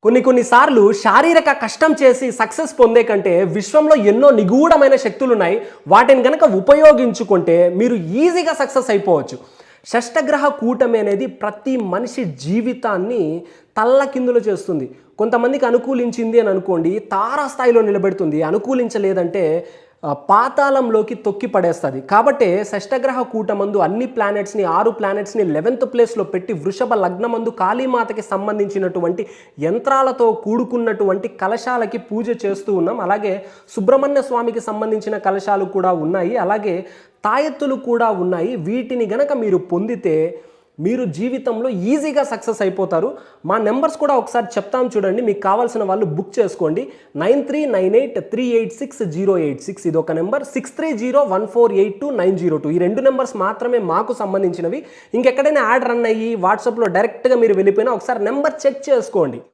కొన్ని సార్లు శారీరక కష్టం చేసి సక్సెస్ పొందే కంటే విశ్వంలో ఎన్నో నిగూఢమైన శక్తులున్నాయి. వాటిని గనక ఉపయోగించుకుంటే మీరు ఈజీగా సక్సెస్ అయిపోవచ్చు. షష్టగ్రహ కూటమి అనేది ప్రతి మనిషి జీవితాన్ని తల్లకిందులు చేస్తుంది. కొంతమందికి అనుకూలించింది అని అనుకోండి, తారాస్థాయిలో నిలబెడుతుంది. అనుకూలించలేదంటే పాతాళంలోకి తొక్కి పడేస్తుంది. కాబట్టే షష్టగ్రహ కూటమందు అన్ని ప్లానెట్స్ని 6 ప్లానెట్స్ని 11th ప్లేస్లో పెట్టి వృషభ లగ్నమందు కాళీమాతకి సంబంధించినటువంటి యంత్రాలతో కూడుకున్నటువంటి కలశాలకి పూజ చేస్తూ ఉన్నాం. అలాగే సుబ్రహ్మణ్య స్వామికి సంబంధించిన కలశాలు కూడా ఉన్నాయి. అలాగే తాయెత్తులు కూడా ఉన్నాయి. వీటిని గనక మీరు పొందితే మీరు జీవితంలో ఈజీగా సక్సెస్ అయిపోతారు. మా నెంబర్స్ కూడా ఒకసారి చెప్తాను చూడండి. మీకు కావాల్సిన వాళ్ళు బుక్ చేసుకోండి. 9398386086 ఇది ఒక నెంబర్. 6301482902 ఈ 2 నెంబర్స్ మాత్రమే మాకు సంబంధించినవి. ఇంకెక్కడైనా యాడ్ రన్ అయ్యి వాట్సాప్లో డైరెక్ట్గా మీరు వెళ్ళిపోయినా ఒకసారి నెంబర్ చెక్ చేసుకోండి.